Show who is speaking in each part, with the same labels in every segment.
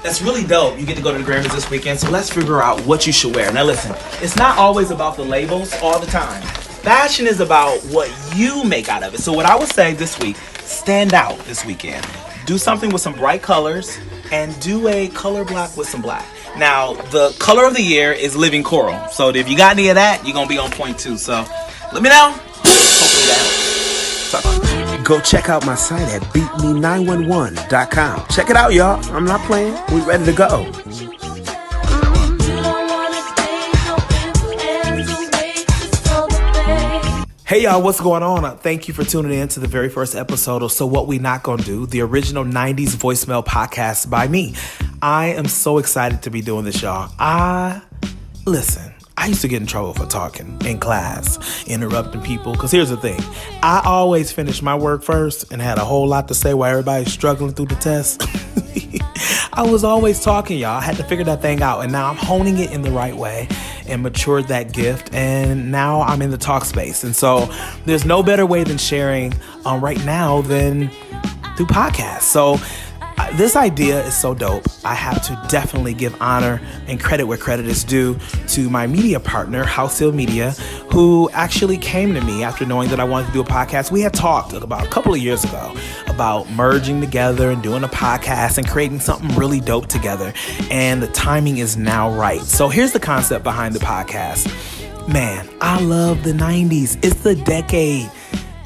Speaker 1: that's really dope. You get to go to the Grammys this weekend, so let's figure out what you should wear. Now listen, it's not always about the labels all the time. Fashion is about what you make out of it. So what I would say this week, stand out this weekend. Do something with some bright colors and do a color block with some black. Now, the color of the year is living coral. So if you got any of that, you're going to be on point too. So let me know. Hopefully that helps.
Speaker 2: Go check out my site at beatme911.com. Check it out, y'all. I'm not playing. We ready to go.
Speaker 1: Hey y'all, what's going on? Thank you for tuning in to the very first episode of So What We Not Gon Do, the original 90s voicemail podcast by me. I am so excited to be doing this, y'all. Listen, I used to get in trouble for talking in class, interrupting people, because here's the thing. I always finished my work first and had a whole lot to say while everybody's struggling through the test. I was always talking, y'all. I had to figure that thing out, and now I'm honing it in the right way and matured that gift, and now I'm in the talk space. And so there's no better way than sharing right now than through podcasts. So this idea is so dope. I have to definitely give honor and credit where credit is due to my media partner, HausHill Media, who actually came to me after knowing that I wanted to do a podcast. We had talked about a couple of years ago about merging together and doing a podcast and creating something really dope together. And the timing is now right. So here's the concept behind the podcast. Man, I love the 90s. It's the decade.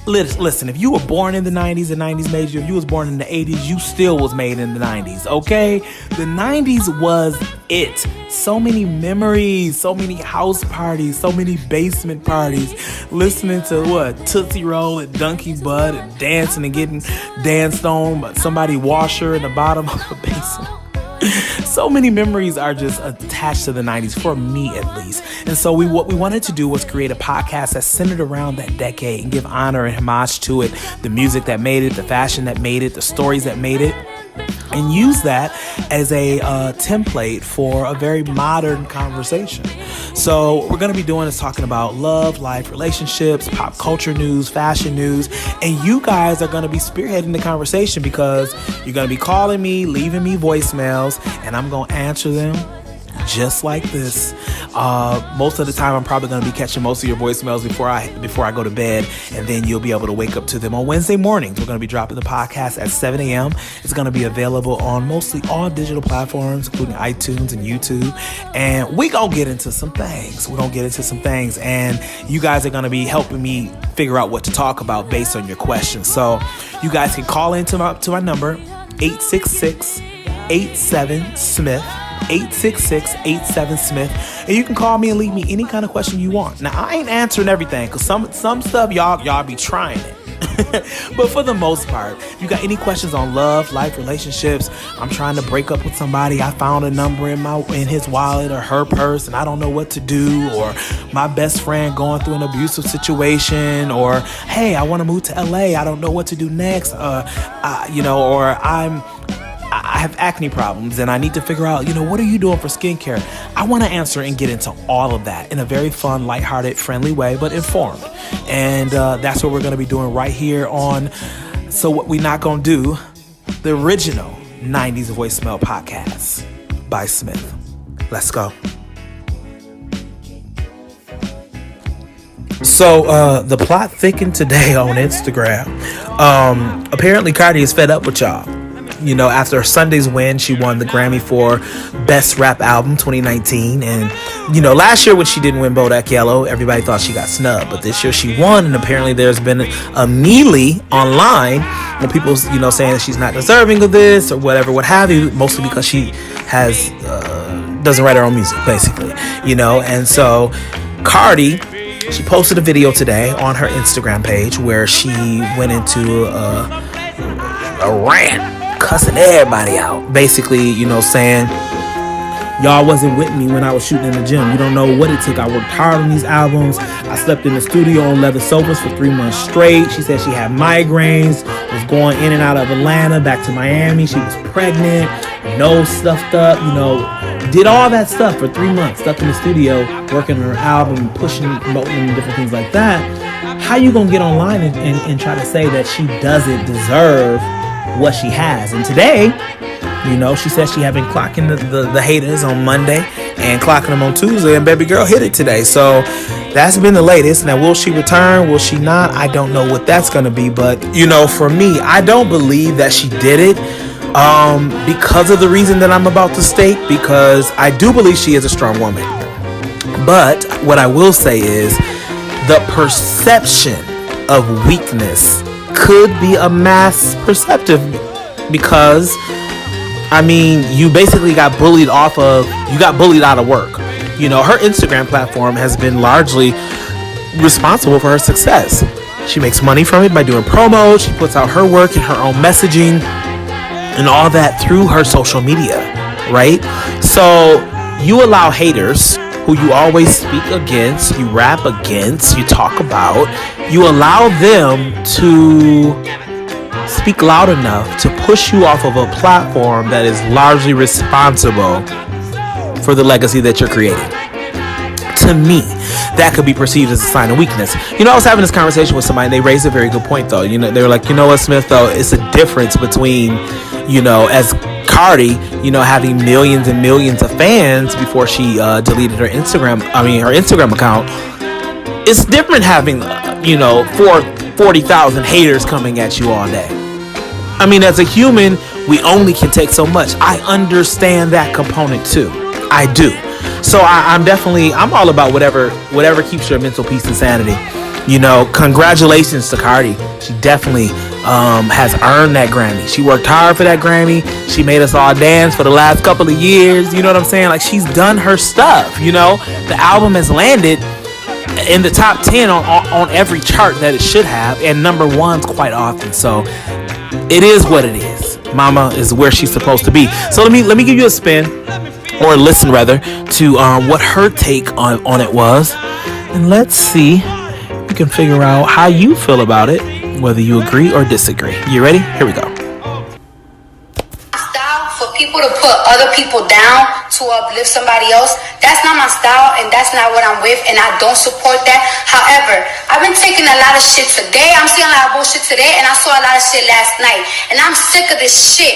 Speaker 1: Listen, if you were born in the 90s, the 90s made you. If you was born in the 80s, you still was made in the 90s, okay? The 90s was it. So many memories, so many house parties, so many basement parties, listening to Tootsie Roll and Donkey Bud and dancing and getting danced on by somebody washer in the bottom of the basement. So many memories are just attached to the 90s, for me at least. And so what we wanted to do was create a podcast that's centered around that decade and give honor and homage to it, the music that made it, the fashion that made it, the stories that made it, and use that as a template for a very modern conversation. So what we're going to be doing is talking about love, life, relationships, pop culture news, fashion news, and you guys are going to be spearheading the conversation because you're going to be calling me, leaving me voicemails, and I'm going to answer them just like this. Most of the time, I'm probably going to be catching most of your voicemails before I go to bed, and then you'll be able to wake up to them on Wednesday mornings. We're going to be dropping the podcast at 7 a.m. It's going to be available on mostly all digital platforms, including iTunes and YouTube. And we're going to get into some things. And you guys are going to be helping me figure out what to talk about based on your questions. So you guys can call into my number, 866-87-SMITH. 866-87-SMITH, and you can call me and leave me any kind of question you want. Now, I ain't answering everything because some stuff y'all be trying it. But for the most part, if you got any questions on love, life, relationships, I'm trying to break up with somebody, I found a number in his wallet or her purse and I don't know what to do, or my best friend going through an abusive situation, or hey, I want to move to LA, I don't know what to do next, or I have acne problems and I need to figure out, what are you doing for skincare? I want to answer and get into all of that in a very fun, lighthearted, friendly way, but informed. And that's what we're going to be doing right here on So What We Not Gon Do, the original 90s voicemail podcast by Smith. Let's go. So the plot thickened today on Instagram. Apparently Cardi is fed up with y'all. After Sunday's win, she won the Grammy for Best Rap Album 2019. And, last year when she didn't win Bodak Yellow, everybody thought she got snubbed. But this year she won, and apparently there's been a melee online when people, saying that she's not deserving of this or whatever, what have you, mostly because she has, doesn't write her own music, basically, And so Cardi, she posted a video today on her Instagram page where she went into a rant, cussing everybody out, basically, saying y'all wasn't with me when I was shooting in the gym. You don't know what it took. I worked hard on these albums. I slept in the studio on leather sofas for 3 months straight. She said she had migraines, was going in and out of Atlanta, back to Miami. She was pregnant, nose stuffed up, did all that stuff for 3 months, stuck in the studio, working on her album, pushing, promoting, and different things like that. How you gonna get online and try to say that she doesn't deserve what she has? And today, You know, she said she had been clocking the haters on Monday and clocking them on Tuesday, and baby girl hit it today. So that's been the latest. Now, will she return? Will she not? I don't know what that's going to be. But, you know, for me, I don't believe that she did it because of the reason that I'm about to state, because I do believe she is a strong woman. But what I will say is the perception of weakness could be a mass perceptive, because I mean, you basically got bullied out of work. You know, her Instagram platform has been largely responsible for her success. She makes money from it by doing promos. She puts out her work and her own messaging and all that through her social media, right? So you allow haters who you always speak against, you rap against, you talk about, you allow them to speak loud enough to push you off of a platform that is largely responsible for the legacy that you're creating. To me, that could be perceived as a sign of weakness. You know, I was having this conversation with somebody, and they raised a very good point, though. You know, they were like, you know what, Smith, though, it's a difference between, you know, as Cardi, you know, having millions and millions of fans before she deleted her Instagram account. It's different having, you know, 40,000 haters coming at you all day. I mean, as a human, we only can take so much. I understand that component too. I do. So I'm all about whatever keeps your mental peace and sanity. You know, congratulations to Cardi. She definitely has earned that Grammy. She worked hard for that Grammy. She made us all dance for the last couple of years. You know what I'm saying? Like, she's done her stuff. You know, the album has landed in the top 10 on every chart that it should have, and number ones quite often. So it is what it is. Mama is where she's supposed to be. So let me give you a spin, or listen rather, to what her take on it was, and let's see if you can figure out how you feel about it, whether you agree or disagree. You ready? Here we go.
Speaker 3: People to put other people down to uplift somebody else, that's not my style, and that's not what I'm with, and I don't support that. However, I've been taking a lot of shit today. I'm seeing a lot of bullshit today, and I saw a lot of shit last night, and I'm sick of this shit.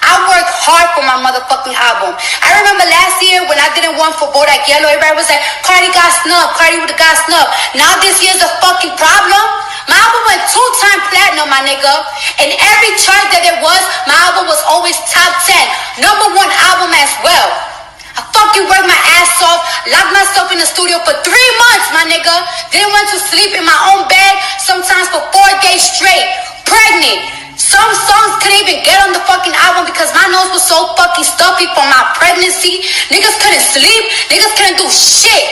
Speaker 3: I worked hard for my motherfucking album. I remember last year when I didn't want for Bodak Yellow, everybody was like, Cardi got snubbed, Cardi would've got snubbed. Now this year's a fucking problem. My album went 2-time platinum, my nigga. And every chart that there was, my album was always top 10. #1 album as well. I fucking worked my ass off, locked myself in the studio for 3 months, my nigga. Didn't want to sleep in my own bed, sometimes for 4 days straight. Pregnant. Some songs couldn't even get on the fucking album because my nose was so fucking stuffy from my pregnancy. Niggas couldn't sleep. Niggas couldn't do shit.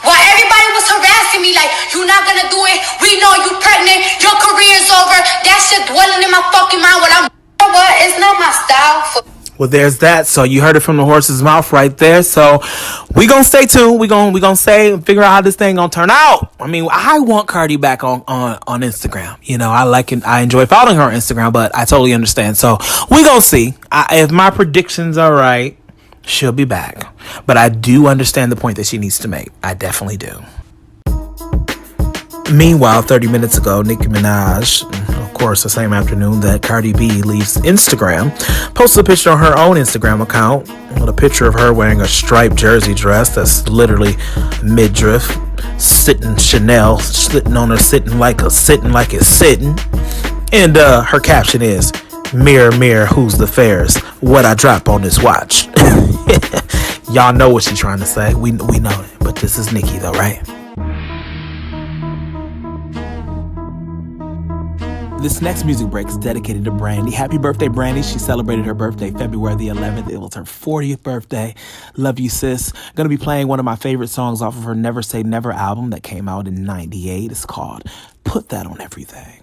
Speaker 3: While everybody was harassing me like, you're not gonna do it. We know you pregnant. Your career's over. That shit dwelling in my fucking mind. What? It's not my style.
Speaker 1: Well, there's that. So you heard it from the horse's mouth right there. So we gonna stay tuned. We gonna figure out how this thing gonna turn out. I mean, I want Cardi back on Instagram. You know, I like it. I enjoy following her on Instagram, but I totally understand. So we gonna see. If my predictions are right, she'll be back. But I do understand the point that she needs to make. I definitely do. Meanwhile, 30 minutes ago, Nicki Minaj, of course, the same afternoon that Cardi B leaves Instagram, posted a picture on her own Instagram account with a picture of her wearing a striped jersey dress that's literally midriff, sitting Chanel, sitting on her, sitting like it's sitting. And her caption is, "Mirror, mirror, who's the fairest? What I drop on this watch." Y'all know what she's trying to say. We know it, but this is Nicki though, right? This next music break is dedicated to Brandy. Happy birthday, Brandy. She celebrated her birthday February the 11th. It was her 40th birthday. Love you, sis. Gonna be playing one of my favorite songs off of her Never Say Never album that came out in 98. It's called Put That on Everything.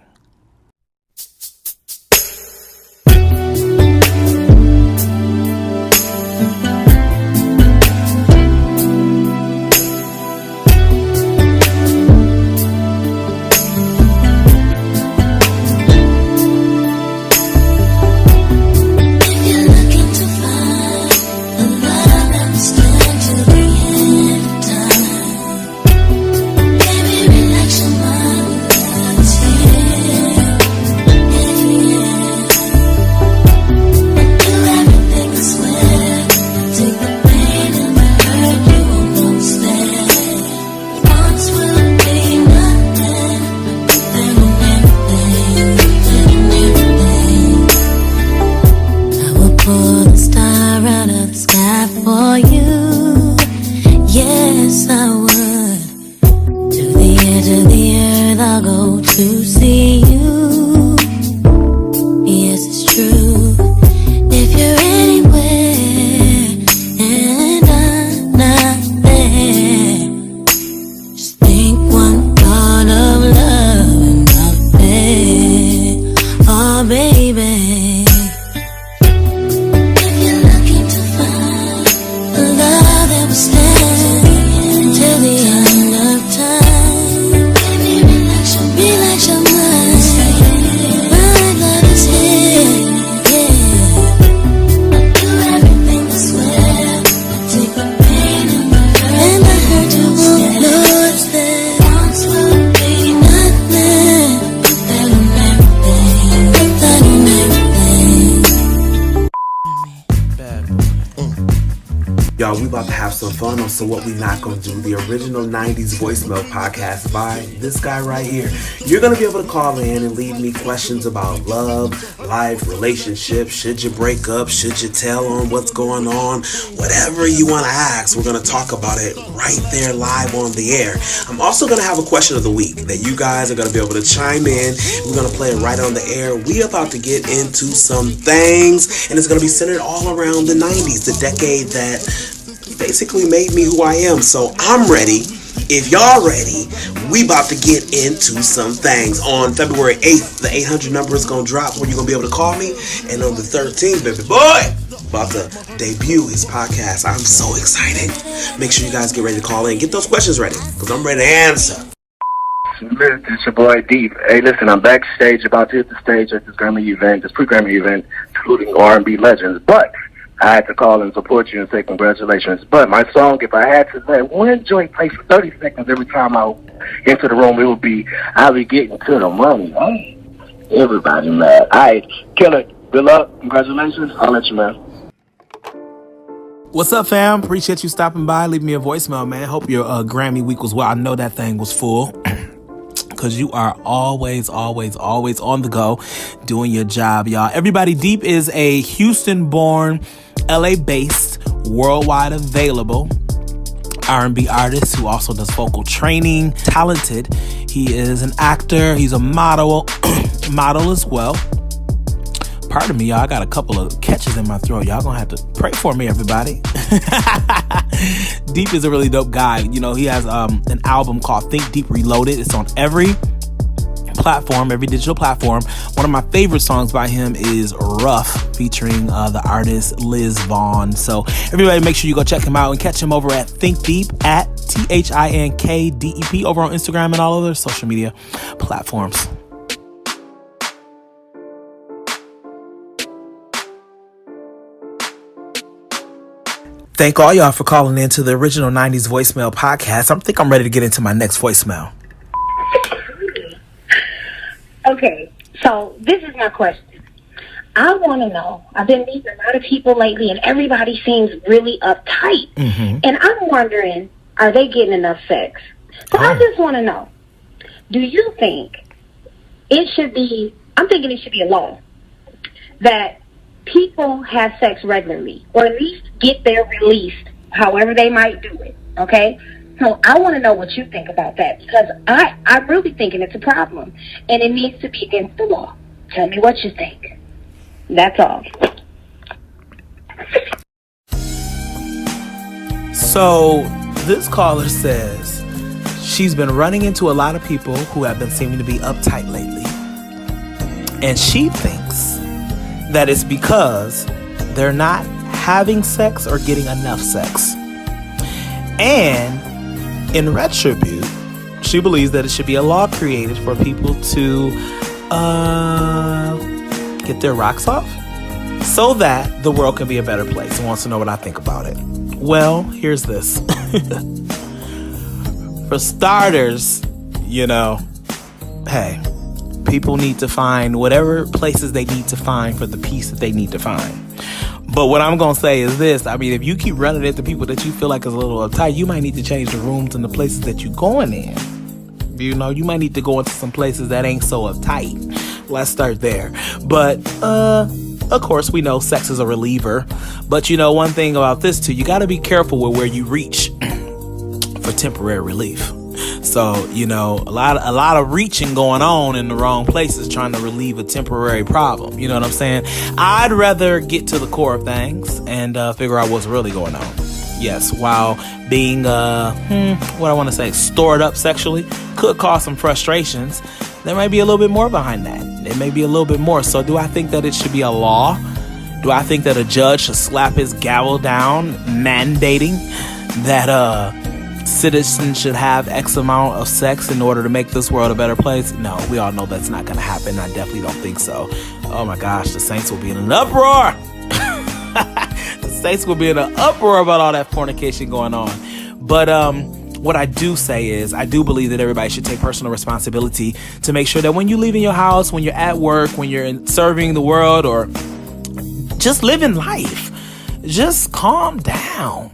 Speaker 4: Relax your mind,
Speaker 2: y'all, we about to have some fun on So What We Not Gon Do, the original 90s voicemail podcast by this guy right here. You're going to be able to call in and leave me questions about love, life, relationships. Should you break up? Should you tell on what's going on? Whatever you want to ask, we're going to talk about it right there live on the air. I'm also going to have a question of the week that you guys are going to be able to chime in. We're going to play it right on the air. We about to get into some things, and it's going to be centered all around the 90s, the decade that basically made me who I am. So I'm ready. If y'all ready, we about to get into some things. On February 8th, the 800 number is going to drop where you're going to be able to call me. And on the 13th, baby boy, about to debut his podcast. I'm so excited. Make sure you guys get ready to call in. Get those questions ready, because I'm ready to answer.
Speaker 4: Listen, it's your boy Deep. Hey, listen, I'm backstage, about to hit the stage at this Grammy event, this pre-Grammy event, including R&B legends. But I had to call and support you and say congratulations. But my song, if I had to let one joint play for 30 seconds every time I enter the room, it would be I'll Be Getting to the Money. Right? Everybody mad. All right, killer. Good luck. Congratulations. I'll let you know.
Speaker 1: What's up, fam? Appreciate you stopping by. Leave me a voicemail, man. Hope your Grammy week was well. I know that thing was full. Because you are always on the go doing your job, y'all. Everybody Deep is a Houston-born, LA-based, worldwide available R&B artist who also does vocal training. Talented. He is an actor. He's a model as well. Pardon me, y'all. I got a couple of catches in my throat. Y'all gonna have to pray for me, everybody. Deep is a really dope guy. You know, he has an album called Think Deep Reloaded. It's on every platform, every digital platform. One of my favorite songs by him is Rough, featuring the artist Liz Vaughn. So everybody make sure you go check him out and catch him over at Think Deep, at ThinkDeep, over on Instagram and all other social media platforms. Thank all y'all for calling in to the original 90s voicemail podcast. I think I'm ready to get into my next voicemail.
Speaker 5: Okay, so this is my question. I want to know, I've been meeting a lot of people lately and everybody seems really uptight. Mm-hmm. And I'm wondering, are they getting enough sex? So I just want to know, do you think it should be, I'm thinking it should be a law that people have sex regularly, or at least get their release, however they might do it, okay? So I want to know what you think about that, because I'm really thinking it's a problem, and it needs to be against the law. Tell me what you think. That's all.
Speaker 1: So this caller says she's been running into a lot of people who have been seeming to be uptight lately, and she thinks that it's because they're not having sex or getting enough sex. And in retribute, she believes that it should be a law created for people to get their rocks off so that the world can be a better place, and wants to know what I think about it. Well, here's this. For starters, you know, hey, people need to find whatever places they need to find for the peace that they need to find. But what I'm going to say is this. I mean, if you keep running into people that you feel like is a little uptight, you might need to change the rooms and the places that you're going in. You know, you might need to go into some places that ain't so uptight. Let's start there. But, of course, we know sex is a reliever. But, you know, one thing about this, too, you got to be careful with where you reach for temporary relief. So, you know, a lot of reaching going on in the wrong places trying to relieve a temporary problem. You know what I'm saying? I'd rather get to the core of things and figure out what's really going on. Yes, while being, what I want to say, stored up sexually could cause some frustrations. There might be a little bit more behind that. There may be a little bit more. So do I think that it should be a law? Do I think that a judge should slap his gavel down mandating that, citizens should have X amount of sex in order to make this world a better place? No, we all know that's not going to happen. I definitely don't think so. Oh my gosh, the Saints will be in an uproar. The Saints will be in an uproar about all that fornication going on. But what I do say is I do believe that everybody should take personal responsibility to make sure that when you leave in your house, when you're at work, when you're serving the world, or just living life, just calm down.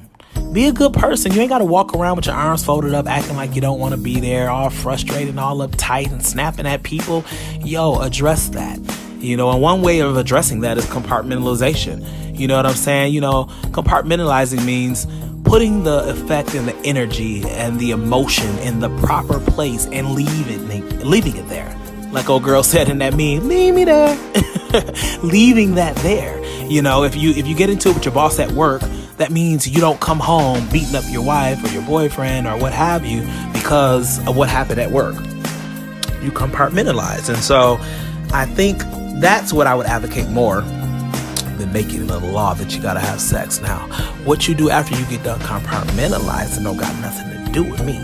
Speaker 1: Be a good person. You ain't got to walk around with your arms folded up, acting like you don't want to be there, all frustrated and all uptight and snapping at people. Yo, address that. You know, and one way of addressing that is compartmentalization. You know what I'm saying? You know, compartmentalizing means putting the effect and the energy and the emotion in the proper place and leaving it there. Like old girl said in that meme, leave me there. Leaving that there. You know, if you get into it with your boss at work, that means you don't come home beating up your wife or your boyfriend or what have you because of what happened at work. You compartmentalize. And so I think that's what I would advocate more than making it a law that you gotta have sex. Now, what you do after you get done compartmentalizing don't got nothing to do with me.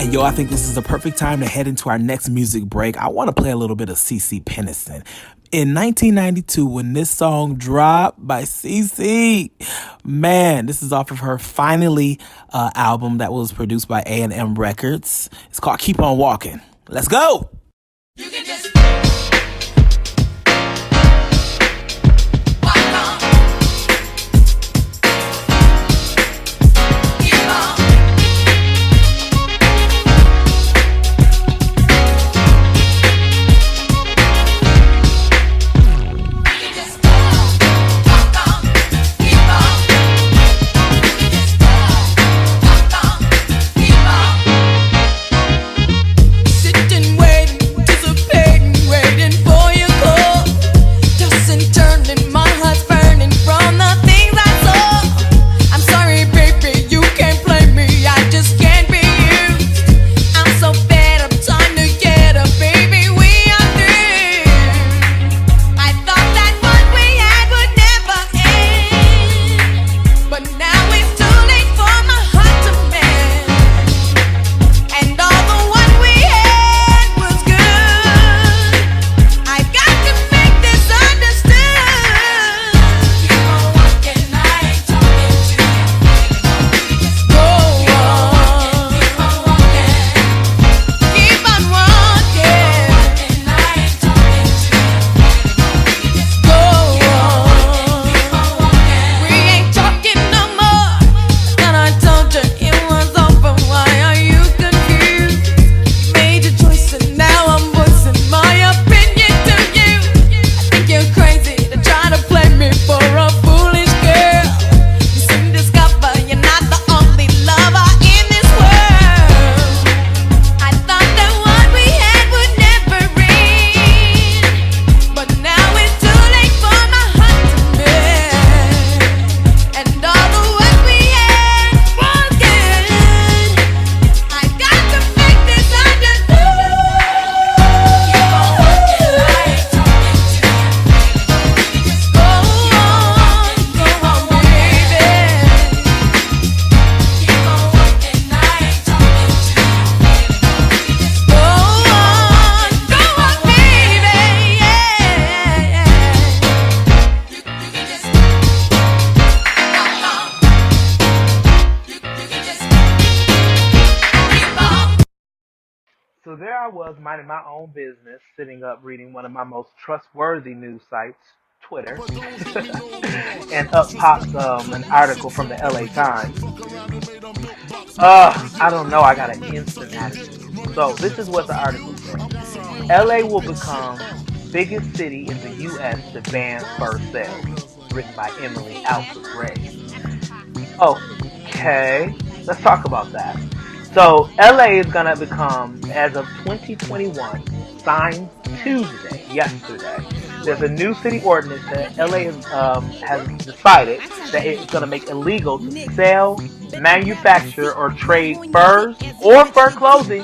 Speaker 1: And yo, I think this is a perfect time to head into our next music break. I want to play a little bit of CeCe Peniston. In 1992, when this song dropped by CeCe, man, this is off of her Finally album that was produced by A&M Records. It's called Keep On Walking. Let's go! You can just So there I was, minding my own business, sitting up reading one of my most trustworthy news sites, Twitter, and up pops an article from the LA Times. I don't know, I got an instant attitude. So this is what the article said. LA will become biggest city in the U.S. to ban fur sales. Written by Emily Alfred-Gray. Okay, let's talk about that. So LA is going to become, as of 2021, signed Tuesday, yesterday. There's a new city ordinance that LA has decided that it's going to make illegal to sell, manufacture, or trade furs or fur clothing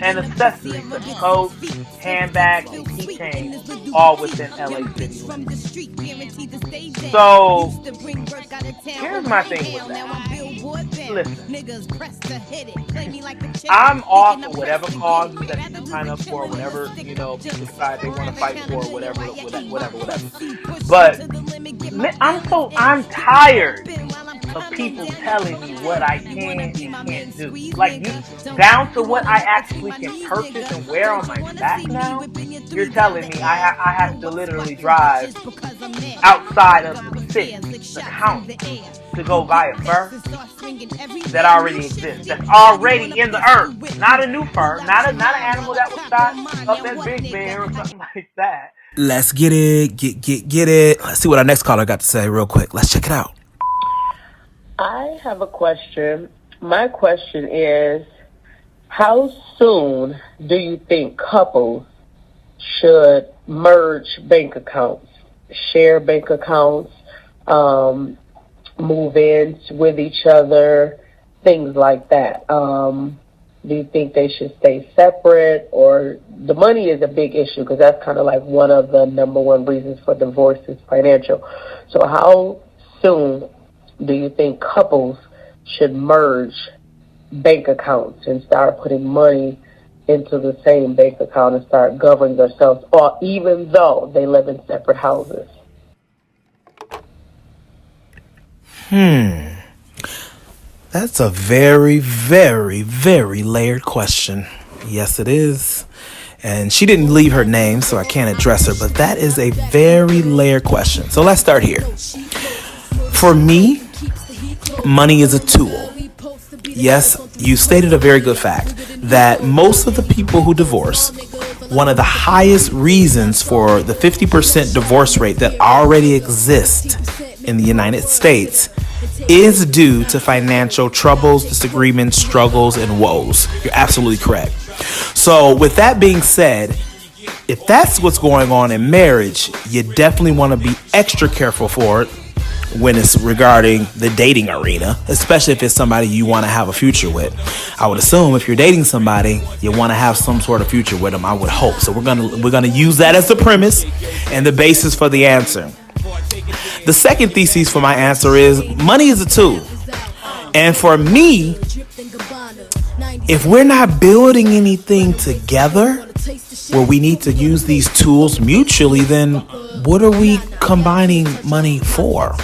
Speaker 1: and accessories such as coats, handbags, and keychains, all within LA City limits. So, here's my thing with that. Listen, I'm all for whatever causes that you sign up for, whatever, people decide they want to fight for, whatever. But I'm tired of people telling me what I can and can't do. Like, you, down to what I actually can purchase and wear on my back now, you're telling me I have to literally drive outside of the county to go buy a fur that already exists, that's already in the earth, not a new fur, not an animal that was shot up as Big Bear or something like that.
Speaker 2: Let's get it, get it. Let's see what our next caller got to say real quick. Let's check it out.
Speaker 6: I have a question. My question is, how soon do you think couples should merge bank accounts, share bank accounts, move in with each other, things like that? Do you think they should stay separate? Or the money is a big issue because that's kind of like one of the number one reasons for divorce is financial. So how soon do you think couples should merge bank accounts and start putting money into the same bank account and start governing themselves, or even though they live in separate houses?
Speaker 2: That's a very, very, very layered question. Yes, it is. And she didn't leave her name, so I can't address her, but that is a very layered question. So let's start here. For me, money is a tool. Yes, you stated a very good fact that most of the people who divorce, one of the highest reasons for the 50% divorce rate that already exists in the United States is due to financial troubles, disagreements, struggles, and woes. You're absolutely correct. So with that being said, if that's what's going on in marriage, you definitely want to be extra careful for it when it's regarding the dating arena, especially if it's somebody you want to have a future with. I would assume if you're dating somebody, you want to have some sort of future with them, I would hope. So we're gonna use that as the premise and the basis for the answer. The second thesis for my answer is money is a tool. And for me, if we're not building anything together where we need to use these tools mutually, then what are we combining money for?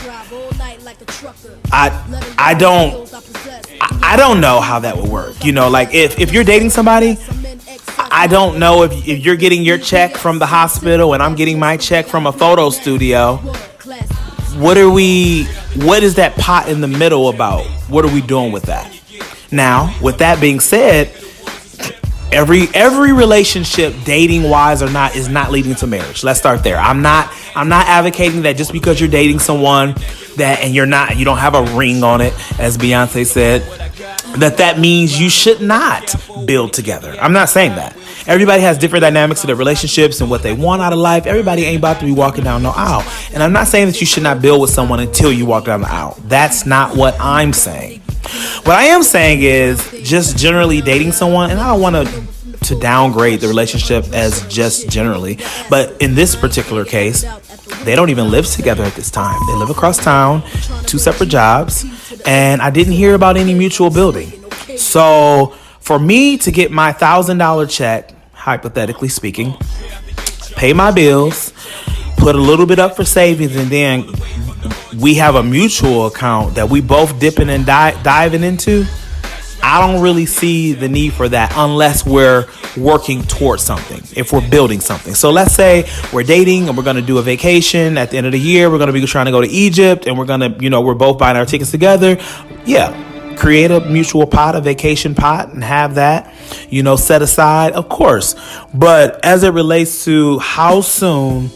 Speaker 2: I don't know how that would work. You know, like if you're dating somebody, I don't know if you're getting your check from the hospital and I'm getting my check from a photo studio. What is that pot in the middle about? What are we doing with that? Now, with that being said, every relationship, dating wise or not, is not leading to marriage. Let's start there. I'm not advocating that just because you're dating someone and you don't have a ring on it, as Beyonce said, that means you should not build together. I'm not saying that. Everybody has different dynamics to their relationships and what they want out of life. Everybody ain't about to be walking down no aisle. And I'm not saying that you should not build with someone until you walk down the aisle. That's not what I'm saying. What I am saying is just generally dating someone, and I don't want to downgrade the relationship as just generally, but in this particular case, they don't even live together at this time. They live across town, 2 separate jobs, and I didn't hear about any mutual building. So for me to get my $1,000 check, hypothetically speaking, pay my bills, put a little bit up for savings, and then we have a mutual account that we both dipping and diving into, I don't really see the need for that unless we're working towards something, if we're building something. So let's say we're dating and we're going to do a vacation at the end of the year. We're going to be trying to go to Egypt and we're going to, we're both buying our tickets together. Yeah. Create a mutual pot, a vacation pot, and have that, set aside, of course. But as it relates to how soon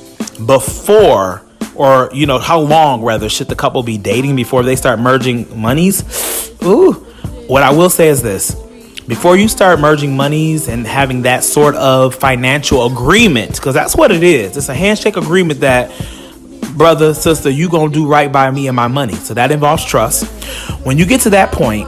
Speaker 2: before, or, how long rather should the couple be dating before they start merging monies? What I will say is this. Before you start merging monies and having that sort of financial agreement, because that's what it is. It's a handshake agreement that, brother, sister, you gonna do right by me and my money. So that involves trust. When you get to that point,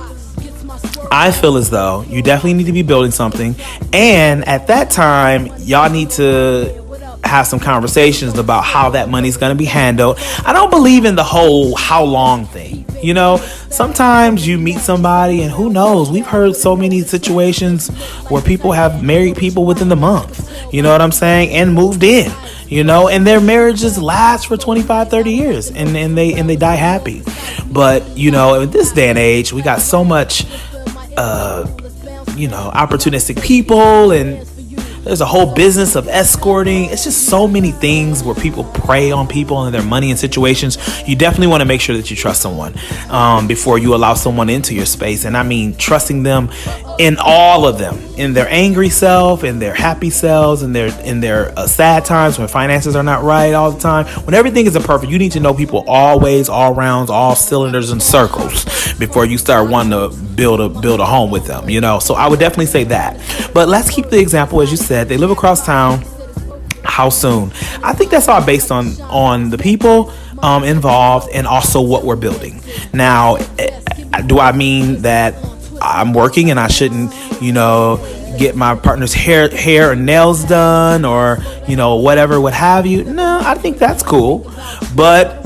Speaker 2: I feel as though you definitely need to be building something. And at that time, y'all need to have some conversations about how that money's going to be handled. I don't believe in the whole how long thing. Sometimes you meet somebody and who knows, we've heard so many situations where people have married people within the month, you know what I'm saying, and moved in, and their marriages last for 25, 30 years and they die happy.
Speaker 1: But, you know, in this day and age, we got so much, opportunistic people, and there's a whole business of escorting. It's just so many things where people prey on people and their money in situations. You definitely want to make sure that you trust someone before you allow someone into your space. And I mean trusting them in all of them, in their angry self, in their happy selves, in their sad times when finances are not right all the time. When everything isn't perfect, you need to know people always, all rounds, all cylinders and circles before you start wanting to build a home with them, you know. So I would definitely say that. But let's keep the example, as you said, they live across town. How soon? I think that's all based on the people involved and also what we're building. Now, do I mean that I'm working and I shouldn't, get my partner's hair or nails done or, whatever, what have you? No, I think that's cool. But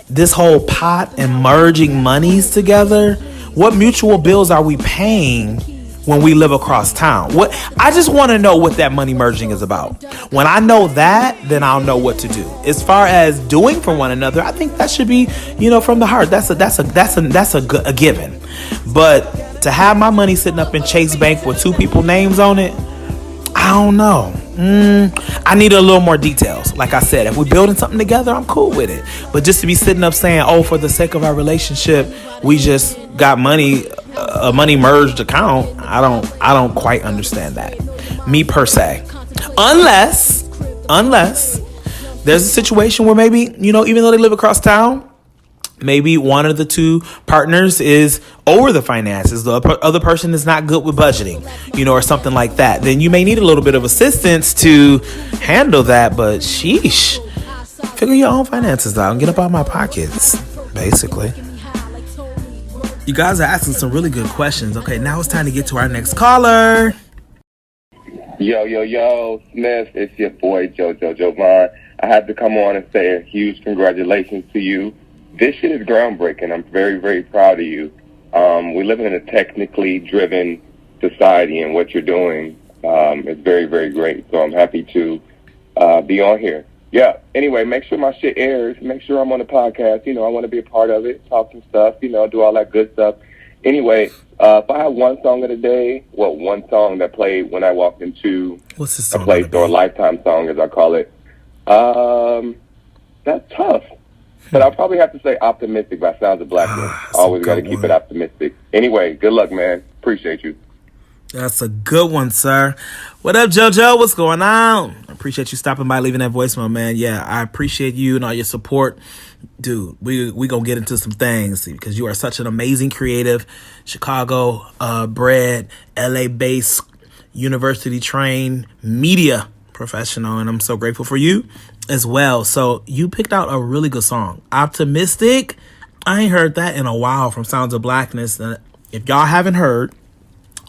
Speaker 1: this whole pot and merging monies together, what mutual bills are we paying when we live across town? I just want to know what that money merging is about. When I know that, then I'll know what to do. As far as doing for one another, I think that should be, from the heart. That's a given. But to have my money sitting up in Chase Bank with two people's names on it, I don't know. I need a little more details. Like I said, if we're building something together, I'm cool with it. But just to be sitting up saying, oh, for the sake of our relationship, we just got money, a money merged account, I don't quite understand that. Me per se. Unless there's a situation where maybe, even though they live across town, maybe one of the two partners is over the finances. The other person is not good with budgeting, or something like that. Then you may need a little bit of assistance to handle that. But sheesh, figure your own finances out and get up out my pockets, basically. You guys are asking some really good questions. Okay, now it's time to get to our next caller.
Speaker 7: Yo, Smith, it's your boy, JoJo Jovan. I have to come on and say a huge congratulations to you. This shit is groundbreaking. I'm very, very proud of you. We live in a technically driven society, and what you're doing is very, very great. So I'm happy to be on here. Yeah, anyway, make sure my shit airs. Make sure I'm on the podcast. I want to be a part of it, talk some stuff, do all that good stuff. Anyway, if I have one song of the day, one song that played when I walked into a place, or a lifetime song, as I call it, that's tough. But I'll probably have to say Optimistic by Sounds of Blackness. Always got to keep it optimistic. Anyway, good luck, man. Appreciate you.
Speaker 1: That's a good one, sir. What up, JoJo? What's going on? I appreciate you stopping by, leaving that voicemail, man. Yeah, I appreciate you and all your support. Dude, we going to get into some things because you are such an amazing creative, Chicago bred, LA based, university trained media professional, and I'm so grateful for you as well. So you picked out a really good song, Optimistic. I ain't heard that in a while from Sounds of Blackness. If y'all haven't heard,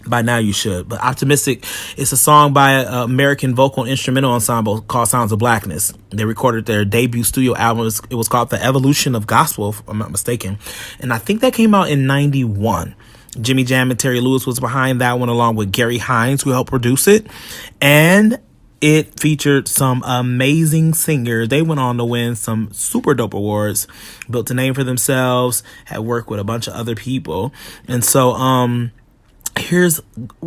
Speaker 1: by now you should. But Optimistic is a song by an American vocal and instrumental ensemble called Sounds of Blackness. They recorded their debut studio album. It was called The Evolution of Gospel, if I'm not mistaken. And I think that came out in 91. Jimmy Jam and Terry Lewis was behind that one, along with Gary Hines, who helped produce it. And it featured some amazing singers. They went on to win some super dope awards, built a name for themselves, had worked with a bunch of other people. And so, we're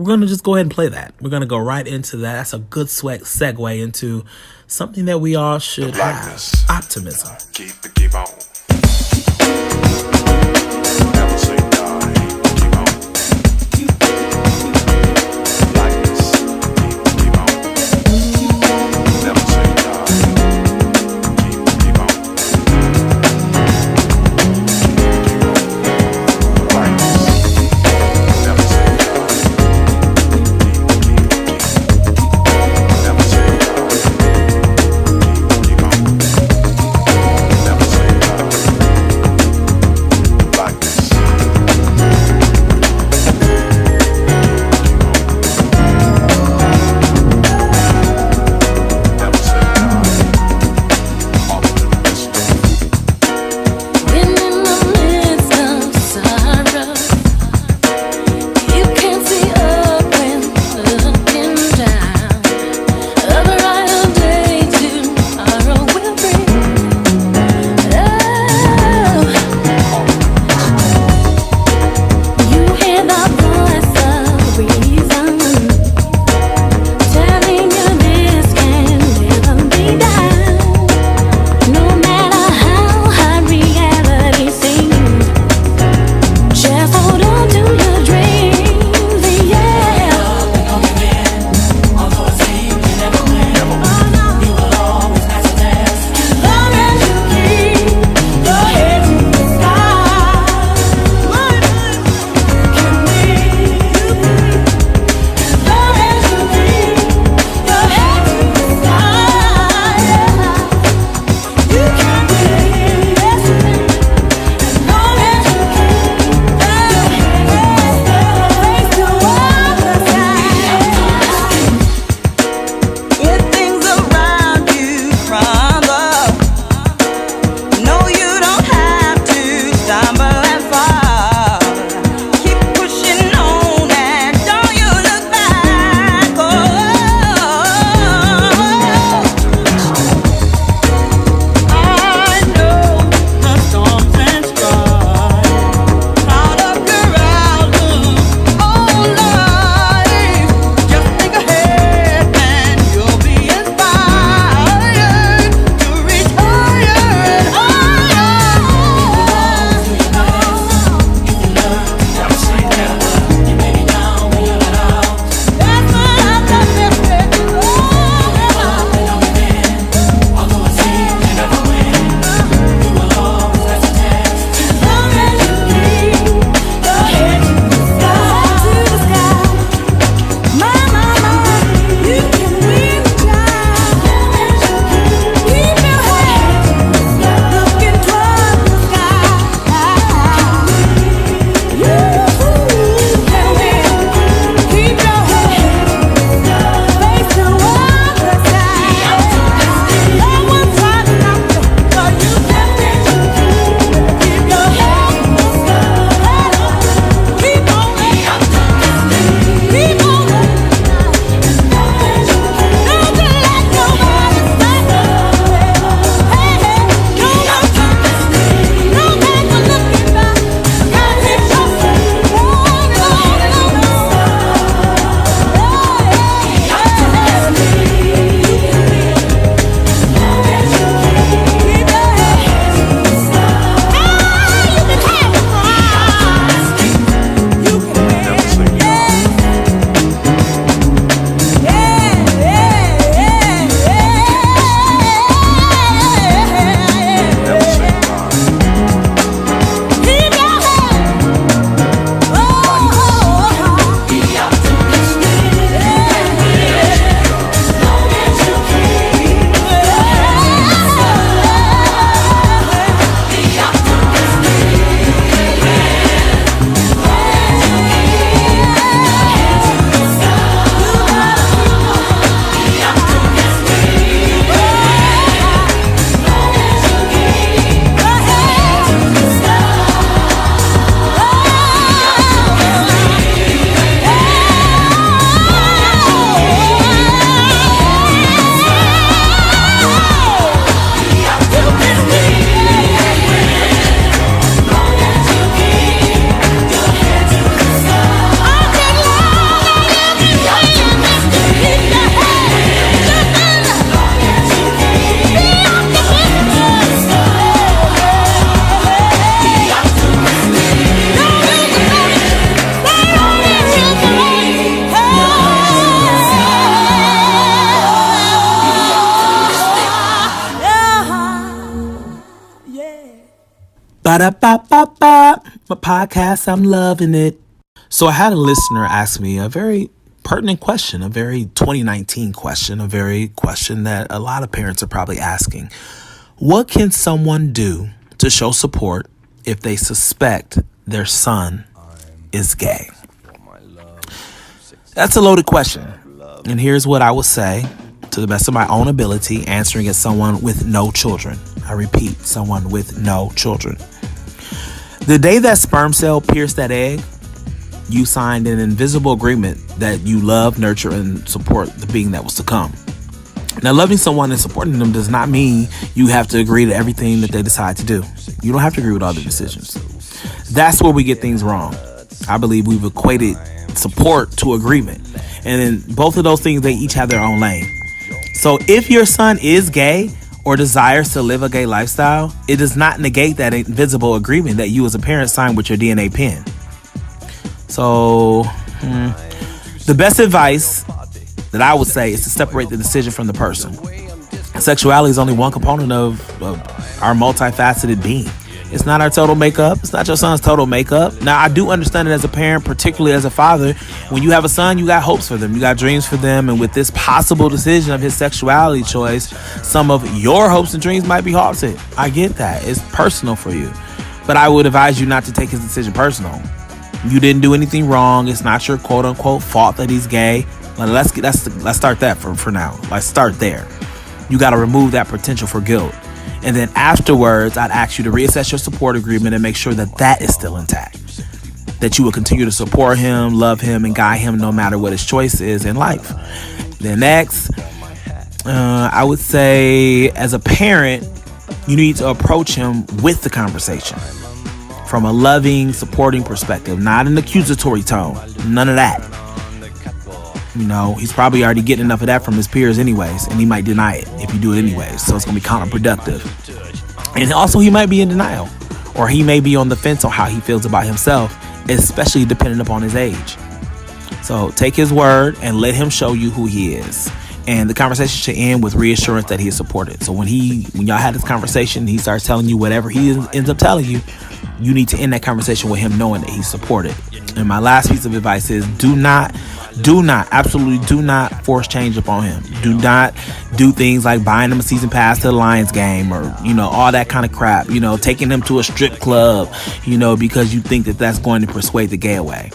Speaker 1: going to just go ahead and play that. We're going to go right into that. That's a good segue into something that we all should have. Optimism.
Speaker 8: Keep on. Never say die. Keep on. Blackness. Keep on. Never say die. Keep on. Never say die.
Speaker 1: Ba-da-ba-ba-ba. My podcast, I'm loving it. So I had a listener ask me a very pertinent question, a very 2019 question, a very question that a lot of parents are probably asking. What can someone do to show support if they suspect their son is gay? That's a loaded question. And here's what I would say, to the best of my own ability, answering as someone with no children. I repeat, someone with no children. The day that sperm cell pierced that egg, you signed an invisible agreement that you love, nurture, and support the being that was to come. Now, loving someone and supporting them does not mean you have to agree to everything that they decide to do. You don't have to agree with all the decisions. That's where we get things wrong. I believe we've equated support to agreement. And in both of those things, they each have their own lane. So if your son is gay or desires to live a gay lifestyle, it does not negate that invisible agreement that you as a parent signed with your DNA pen. So the best advice that I would say is to separate the decision from the person. Sexuality is only one component of our multifaceted being. It's not our total makeup. It's not your son's total makeup. Now, I do understand it as a parent, particularly as a father. When you have a son, you got hopes for them. You got dreams for them. And with this possible decision of his sexuality choice, some of your hopes and dreams might be halted. I get that. It's personal for you. But I would advise you not to take his decision personal. You didn't do anything wrong. It's not your quote unquote fault that he's gay. Let's start that for now. Let's start there. You got to remove that potential for guilt. And then afterwards, I'd ask you to reassess your support agreement and make sure that that is still intact. That you will continue to support him, love him, and guide him no matter what his choice is in life. Then next, I would say as a parent, you need to approach him with the conversation from a loving, supporting perspective, not an accusatory tone. None of that. You know, he's probably already getting enough of that from his peers anyways, and he might deny it if you do it anyways, so it's going to be counterproductive. And also, he might be in denial, or he may be on the fence on how he feels about himself, especially depending upon his age. So take his word and let him show you who he is. And the conversation should end with reassurance that he is supported. So when y'all had this conversation, he starts telling you whatever he ends up telling you, you need to end that conversation with him knowing that he's supported. And my last piece of advice is absolutely do not force change upon him. Do not do things like buying him a season pass to the Lions game or, all that kind of crap, taking him to a strip club, because you think that that's going to persuade the gay away.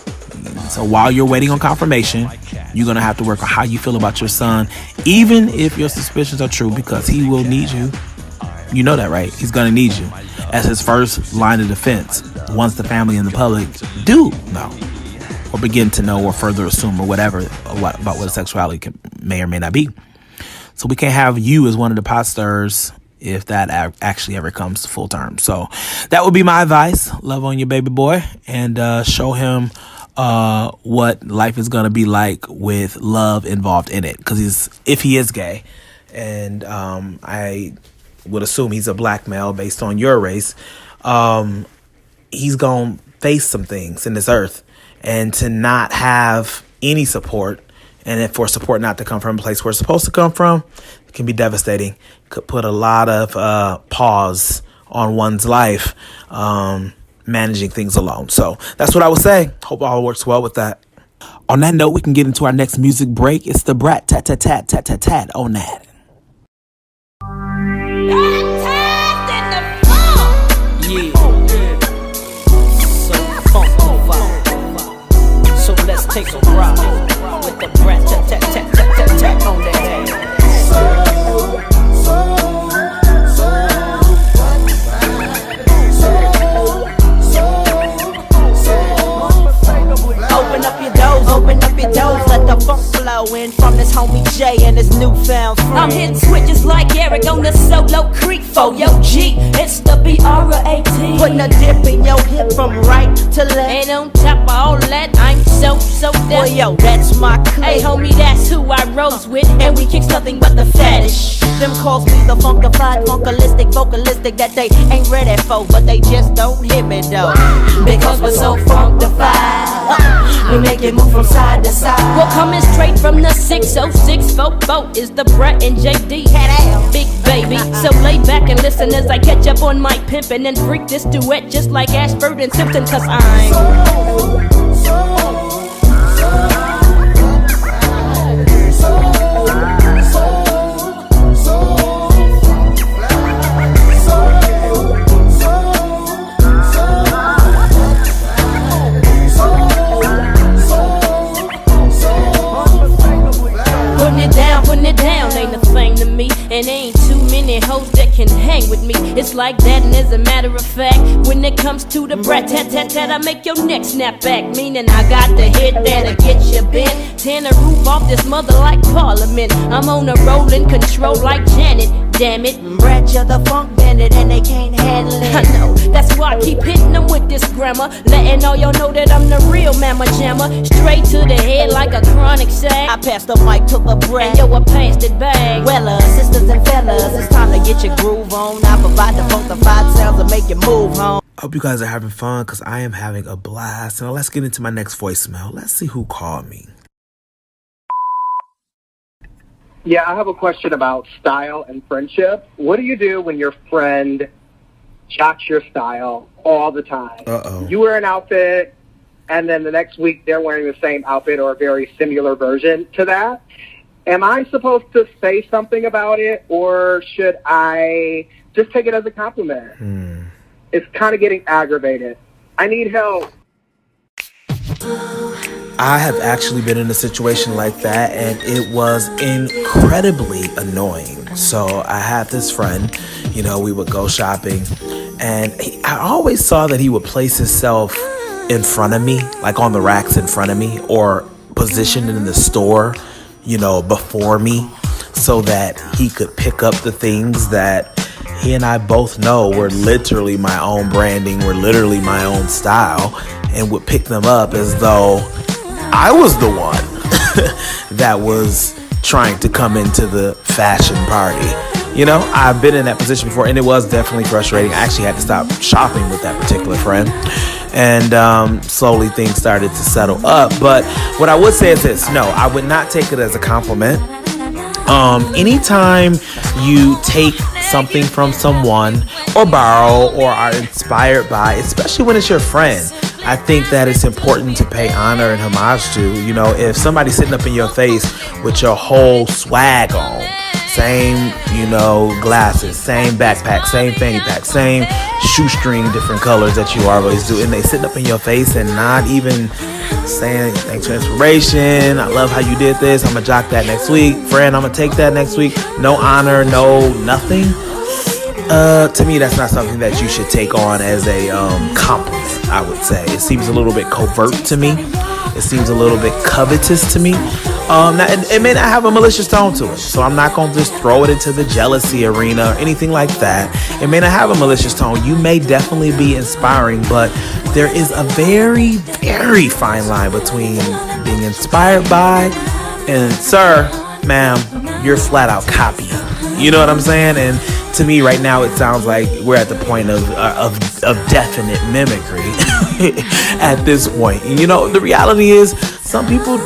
Speaker 1: So while you're waiting on confirmation, you're going to have to work on how you feel about your son, even if your suspicions are true, because he will need you. You know that, right? He's going to need you as his first line of defense once the family and the public do know or begin to know or further assume or whatever about what his sexuality may or may not be. So we can't have you as one of the pot stirrers if that actually ever comes to full term. So that would be my advice. Love on your baby boy and show him what life is going to be like with love involved in it. Because if he is gay, and I would assume he's a black male based on your race, he's going to face some things in this earth. And to not have any support, and for support not to come from a place where it's supposed to come from, it can be devastating. Could put a lot of pause on one's life, managing things alone. So that's what I would say. Hope all works well with that. On that note, we can get into our next music break. It's the Brat Tat Tat Tat Tat Tat Tat on that.
Speaker 9: Let's take a ride with the brat tat tat tat tat tat tat on that ass. Open up your doors, let the funk flow in from this homie Jay and his newfound friend.
Speaker 10: I'm hitting switches like Eric on the Solo Creek for yo G. It's the BRAT.
Speaker 9: Putting a dip in your hip from right to left.
Speaker 10: And on top of all that, I'm so
Speaker 9: Well,
Speaker 10: down.
Speaker 9: yo, that's my clique.
Speaker 10: Hey homie, that's who I rose with, and we kicks nothing but the fetish.
Speaker 9: Them calls me the funkified, funkalistic, vocalistic that they ain't ready for, but they just don't hear me though.
Speaker 10: Because we're so funkified. We make it move from side to side. Well, coming straight from the 60644 is the Brett and JD. Big baby. So lay back and listen as I catch up on my pimpin' and freak this duet just like Ashford and Simpson, cause I'm putting it down ain't a thing to me, and ain't too many hoes that can hang with me. It's like that, and as a matter of fact, when it comes to the brat tat tat tat, I make your neck snap back. Meaning I got the hit that'll get you bent. Tear the roof off this mother like Parliament. I'm on a rollin' control like Janet. Damn it,
Speaker 9: Brat, you're the funk bandit and they can't handle it.
Speaker 10: I know, that's why I keep hitting them with this grammar, letting all y'all know that I'm the real mamma jammer. Straight to the head like a chronic sack.
Speaker 9: I passed the mic to the Brat,
Speaker 10: and yo, I passed it back.
Speaker 9: Well, sisters and fellas, it's time to get your groove on. I provide the funkified sounds and make you move home.
Speaker 2: I hope you guys are having fun, because I am having a blast. Now let's get into my next voicemail. Let's see who called me.
Speaker 11: Yeah, I have a question about style and friendship. What do you do when your friend jocks your style all the time?
Speaker 2: Uh-oh.
Speaker 11: You wear an outfit, and then the next week they're wearing the same outfit or a very similar version to that. Am I supposed to say something about it, or should I just take it as a compliment? It's kind of getting aggravated. I need help.
Speaker 2: I have actually been in a situation like that, and it was incredibly annoying. So I had this friend, we would go shopping, and I always saw that he would place himself in front of me, like on the racks in front of me, or positioned in the store, before me, so that he could pick up the things that he and I both know were literally my own branding, were literally my own style, and would pick them up as though I was the one that was trying to come into the fashion party. I've been in that position before, and it was definitely frustrating. I actually had to stop shopping with that particular friend, and slowly things started to settle up. But what I would say is this: no, I would not take it as a compliment. Anytime you take something from someone, or borrow, or are inspired by, especially when it's your friend, I think that it's important to pay honor and homage to. If somebody's sitting up in your face with your whole swag on, same, glasses, same backpack, same fanny pack, same shoestring, different colors that you always do, and they sitting up in your face and not even saying thanks for inspiration, I love how you did this, I'm gonna jock that next week, friend, I'm gonna take that next week, no honor, no nothing. To me, that's not something that you should take on as a compliment, I would say. It seems a little bit covert to me. It seems a little bit covetous to me. Now, it may not have a malicious tone to it, so I'm not going to just throw it into the jealousy arena or anything like that. It may not have a malicious tone. You may definitely be inspiring, but there is a very, very fine line between being inspired by and, sir, ma'am, you're flat out copying. You know what I'm saying? And to me right now, it sounds like we're at the point of definite mimicry at this point. And, the reality is some people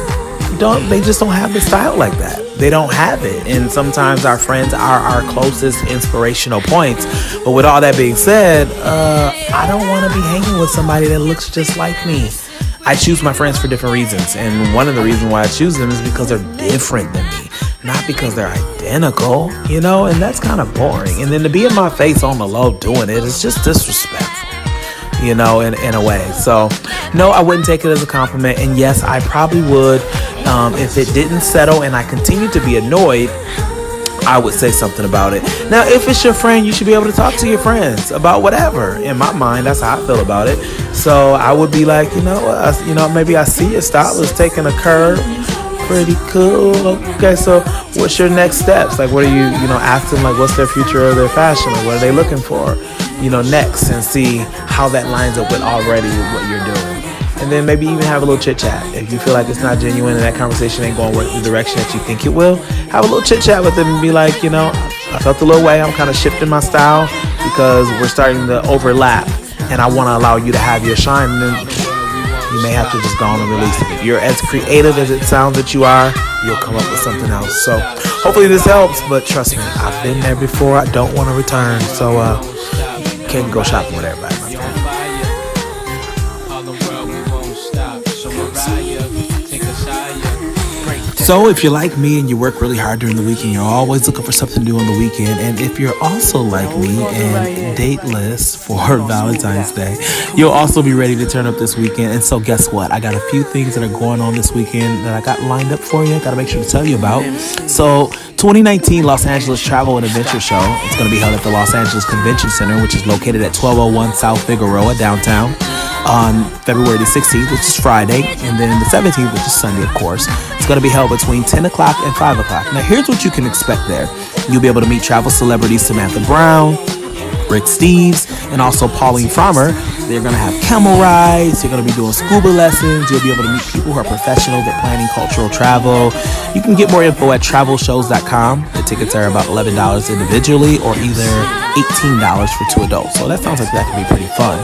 Speaker 2: they just don't have the style like that. They don't have it. And sometimes our friends are our closest inspirational points. But with all that being said, I don't want to be hanging with somebody that looks just like me. I choose my friends for different reasons. And one of the reasons why I choose them is because they're different than me. Not because they're identical, and that's kind of boring. And then to be in my face on the low doing it is just disrespectful, in a way. So, no, I wouldn't take it as a compliment. And yes, I probably would. If it didn't settle and I continued to be annoyed, I would say something about it. Now, if it's your friend, you should be able to talk to your friends about whatever. In my mind, that's how I feel about it. So I would be like, maybe I see your style is taking a curve. Pretty cool. Okay, so what's your next steps? Like, what are you, ask them, like, what's their future or their fashion? Like, what are they looking for, next, and see how that lines up with already what you're doing. And then maybe even have a little chit chat. If you feel like it's not genuine and that conversation ain't going the direction that you think it will, have a little chit chat with them and be like, I felt a little way. I'm kind of shifting my style because we're starting to overlap, and I want to allow you to have your shine. And then
Speaker 1: you may have to just go on and release it. If you're as creative as it sounds that you are, you'll come up with something else. So hopefully this helps, but trust me, I've been there before. I don't want to return. So can't go shopping with everybody. So if you're like me and you work really hard during the weekend, you're always looking for something to do on the weekend. And if you're also like me and dateless for Valentine's Day, you'll also be ready to turn up this weekend. And so guess what? I got a few things that are going on this weekend that I got lined up for you. Got to make sure to tell you about. So 2019 Los Angeles Travel and Adventure Show. It's going to be held at the Los Angeles Convention Center, which is located at 1201 South Figueroa downtown, on February the 16th, which is Friday, and then the 17th, which is Sunday, of course. It's going to be held between 10 o'clock and 5 o'clock. Now, here's what you can expect there. You'll be able to meet travel celebrities Samantha Brown, Rick Steves, and also Pauline Farmer. They're going to have camel rides. They're going to be doing scuba lessons. You'll be able to meet people who are professionals at planning cultural travel. You can get more info at travelshows.com. The tickets are about $11 individually or either $18 for two adults. So that sounds like that could be pretty fun.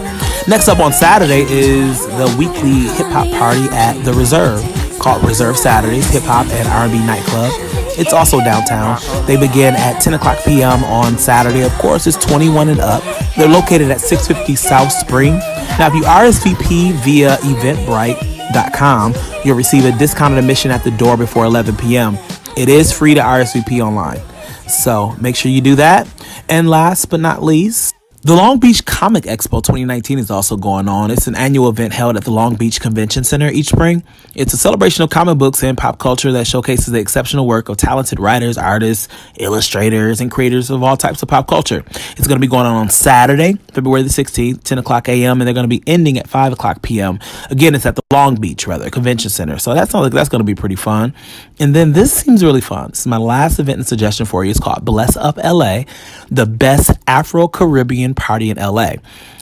Speaker 1: Next up on Saturday is the weekly hip-hop party at The Reserve, called Reserve Saturdays Hip-Hop and R&B Nightclub. It's also downtown. They begin at 10 o'clock p.m. on Saturday. Of course, it's 21 and up. They're located at 650 South Spring. Now, if you RSVP via eventbrite.com, you'll receive a discounted admission at the door before 11 p.m. It is free to RSVP online, so make sure you do that. And last but not least, the Long Beach Comic Expo 2019 is also going on. It's an annual event held at the Long Beach Convention Center each spring. It's a celebration of comic books and pop culture that showcases the exceptional work of talented writers, artists, illustrators, and creators of all types of pop culture. It's going to be going on Saturday, February the 16th, 10 o'clock a.m., and they're going to be ending at 5 o'clock p.m. Again, it's at the Long Beach, Convention Center. So that sounds like that's going to be pretty fun. And then this seems really fun. This is my last event and suggestion for you. It's called Bless Up LA, the best Afro-Caribbean party in LA.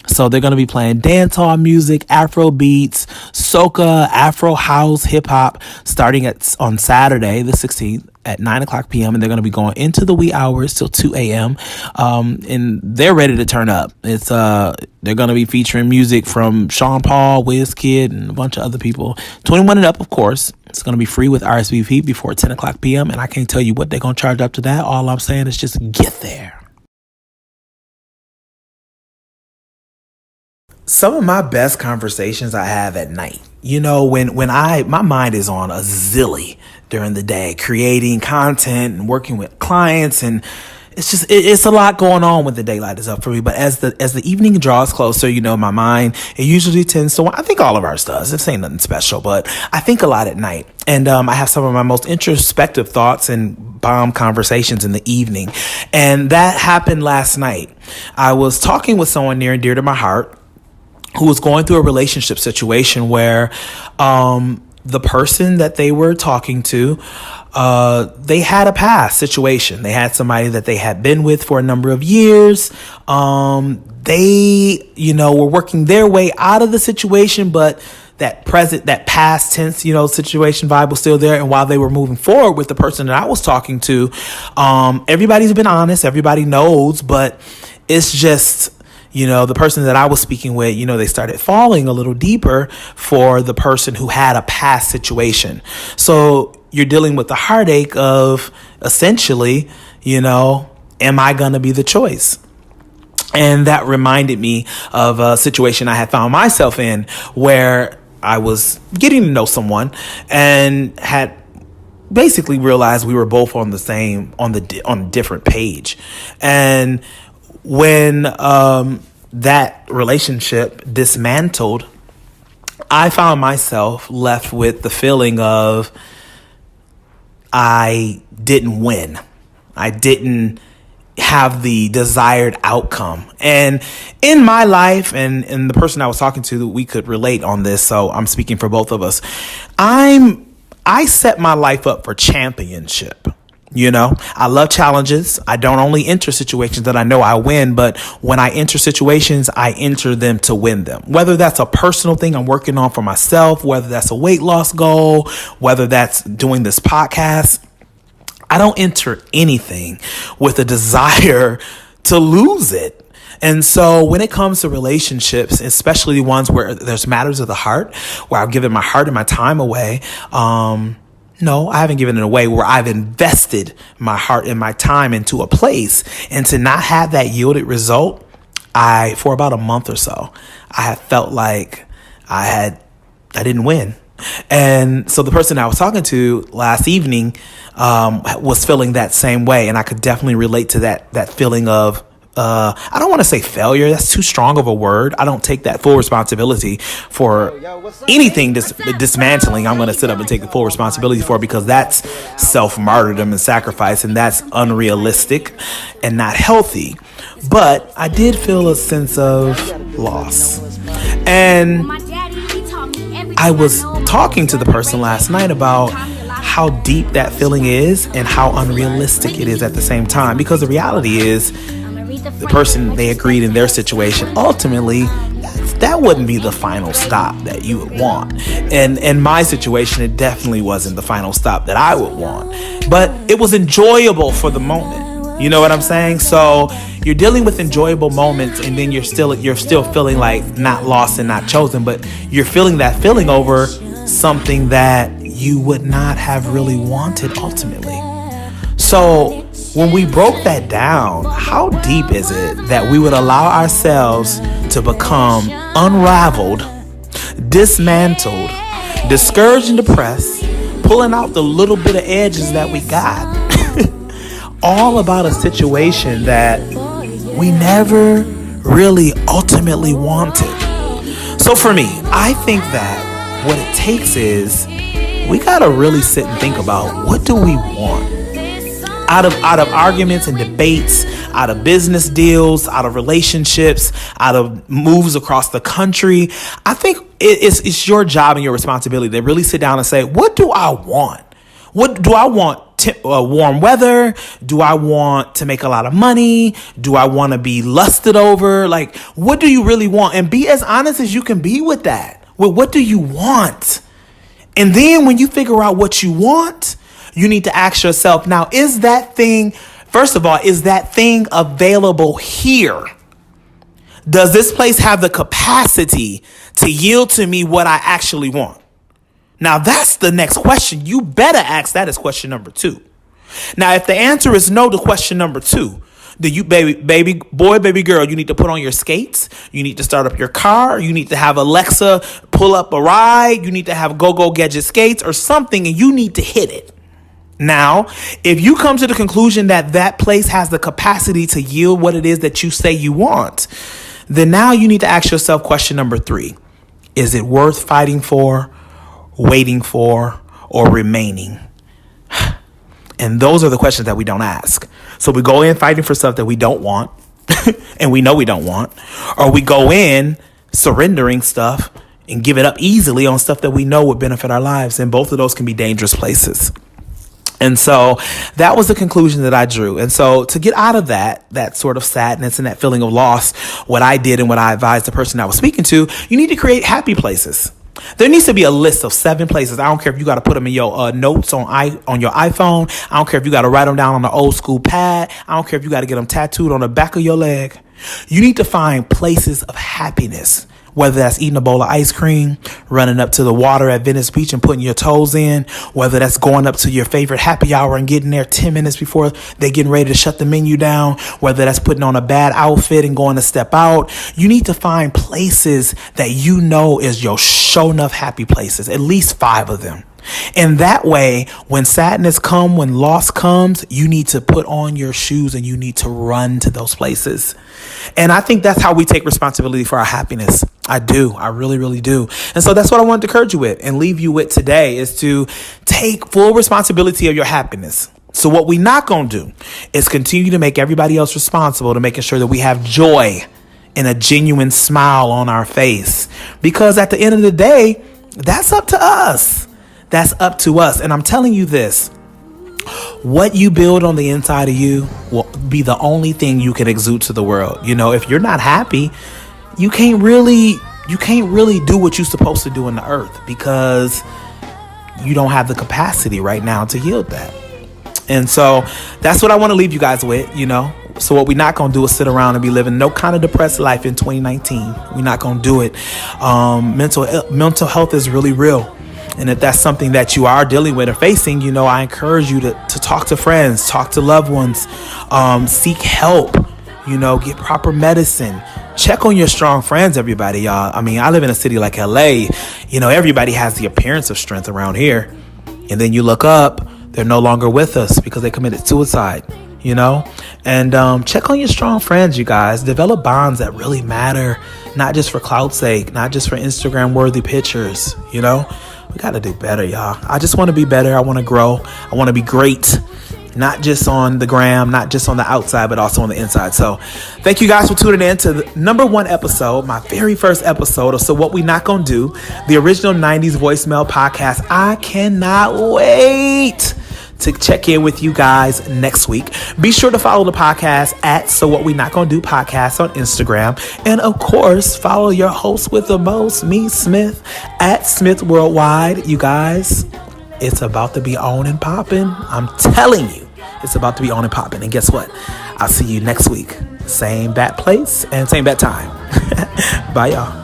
Speaker 1: So they're going to be playing dancehall music, Afro beats, soca, Afro house, hip hop, starting on Saturday the 16th at 9 o'clock p.m. And they're going to be going into the wee hours till 2 a.m. And they're ready to turn up. It's they're going to be featuring music from Sean Paul, Wizkid, and a bunch of other people. 21 and up, of course. It's going to be free with RSVP before 10 o'clock p.m. And I can't tell you what they're going to charge up to that. All I'm saying is just get there. Some of my best conversations I have at night. You know, when my mind is on a zilly during the day, creating content and working with clients, and it's a lot going on when the daylight is up for me. But as the evening draws closer, you know, my mind, it usually tends to, I think all of ours does. This ain't nothing special, but I think a lot at night. And I have some of my most introspective thoughts and bomb conversations in the evening. And that happened last night. I was talking with someone near and dear to my heart, who was going through a relationship situation where the person that they were talking to, they had a past situation. They had somebody that they had been with for a number of years. They, were working their way out of the situation, but that past tense, situation vibe was still there. And while they were moving forward with the person that I was talking to, everybody's been honest. Everybody knows, but it's just, the person that I was speaking with, they started falling a little deeper for the person who had a past situation. So you're dealing with the heartache of essentially, am I going to be the choice? And that reminded me of a situation I had found myself in where I was getting to know someone and had basically realized we were both on a different page. And when that relationship dismantled, I found myself left with the feeling of I didn't win. I didn't have the desired outcome. And in my life, and the person I was talking to, we could relate on this, so I'm speaking for both of us. I set my life up for championship. I love challenges. I don't only enter situations that I know I win, but when I enter situations, I enter them to win them. Whether that's a personal thing I'm working on for myself, whether that's a weight loss goal, whether that's doing this podcast, I don't enter anything with a desire to lose it. And so when it comes to relationships, especially ones where there's matters of the heart, where I've given my heart and my time away, no, I haven't given it away, where I've invested my heart and my time into a place, and to not have that yielded result, for about a month or so, I have felt like I didn't win. And so the person I was talking to last evening was feeling that same way. And I could definitely relate to that feeling of, I don't want to say failure. That's too strong of a word. I don't take that full responsibility for anything dismantling. I'm going to sit up and take the full responsibility for it, because that's self-martyrdom and sacrifice, and that's unrealistic and not healthy. But I did feel a sense of loss. And I was talking to the person last night about how deep that feeling is and how unrealistic it is at the same time. Because the reality is, the person, they agreed in their situation, ultimately, that wouldn't be the final stop that you would want. And in my situation, it definitely wasn't the final stop that I would want. But it was enjoyable for the moment. You know what I'm saying? So you're dealing with enjoyable moments, and then you're still feeling like not lost and not chosen, but you're feeling that feeling over something that you would not have really wanted ultimately. So when we broke that down, how deep is it that we would allow ourselves to become unraveled, dismantled, discouraged and depressed, pulling out the little bit of edges that we got, all about a situation that we never really ultimately wanted? So for me, I think that what it takes is we gotta really sit and think about, what do we want? Out of arguments and debates, out of business deals, out of relationships, out of moves across the country, I think it's your job and your responsibility to really sit down and say, what do I want? What do I want? Warm weather? Do I want to make a lot of money? Do I want to be lusted over? Like, what do you really want? And be as honest as you can be with that. Well, what do you want? And then when you figure out what you want, you need to ask yourself, now, is that thing, first of all, is that thing available here? Does this place have the capacity to yield to me what I actually want? Now, that's the next question. You better ask that as question number 2. Now, if the answer is no to question number 2, then you, baby boy, baby girl, you need to put on your skates. You need to start up your car. You need to have Alexa pull up a ride. You need to have Go-Go Gadget skates or something, and you need to hit it. Now, if you come to the conclusion that that place has the capacity to yield what it is that you say you want, then now you need to ask yourself question number 3. Is it worth fighting for, waiting for, or remaining? And those are the questions that we don't ask. So we go in fighting for stuff that we don't want and we know we don't want, or we go in surrendering stuff and give it up easily on stuff that we know would benefit our lives. And both of those can be dangerous places. And so that was the conclusion that I drew. And so to get out of that sort of sadness and that feeling of loss, what I did and what I advised the person I was speaking to, you need to create happy places. There needs to be a list of 7 places. I don't care if you got to put them in your notes on your iPhone. I don't care if you got to write them down on the old school pad. I don't care if you got to get them tattooed on the back of your leg. You need to find places of happiness, whether that's eating a bowl of ice cream, running up to the water at Venice Beach and putting your toes in, whether that's going up to your favorite happy hour and getting there 10 minutes before they getting ready to shut the menu down, whether that's putting on a bad outfit and going to step out. You need to find places that you know is your show enough happy places, at least 5 of them. And that way, when sadness comes, when loss comes, you need to put on your shoes and you need to run to those places. And I think that's how we take responsibility for our happiness. I do. I really, really do. And so that's what I wanted to encourage you with and leave you with today, is to take full responsibility of your happiness. So what we not going to do is continue to make everybody else responsible to making sure that we have joy and a genuine smile on our face. Because at the end of the day, that's up to us. That's up to us. And I'm telling you this, what you build on the inside of you will be the only thing you can exude to the world. You know, if you're not happy, you can't really do what you're supposed to do in the earth, because you don't have the capacity right now to yield that. And so that's what I want to leave you guys with, you know. So what we're not going to do is sit around and be living no kind of depressed life in 2019. We're not going to do it. Mental health is really real. And if that's something that you are dealing with or facing, I encourage you to talk to friends, talk to loved ones, seek help, get proper medicine. Check on your strong friends, everybody, y'all. I mean, I live in a city like LA. Everybody has the appearance of strength around here. And then you look up, they're no longer with us because they committed suicide, And check on your strong friends, you guys. Develop bonds that really matter, not just for clout's sake, not just for Instagram-worthy pictures, We got to do better, y'all. I just want to be better. I want to grow. I want to be great. Not just on the gram, not just on the outside, but also on the inside. So thank you guys for tuning in to the number 1 episode, my very first episode of So What We Not Gon Do, the original 90s voicemail podcast. I cannot wait to check in with you guys next week. Be sure to follow the podcast at So What We Not Gon Do podcast on Instagram. And of course, follow your host with the most, me, Smith, at Smith Worldwide. You guys, it's about to be on and popping. I'm telling you, it's about to be on and popping. And guess what? I'll see you next week. Same bat place and same bat time. Bye, y'all.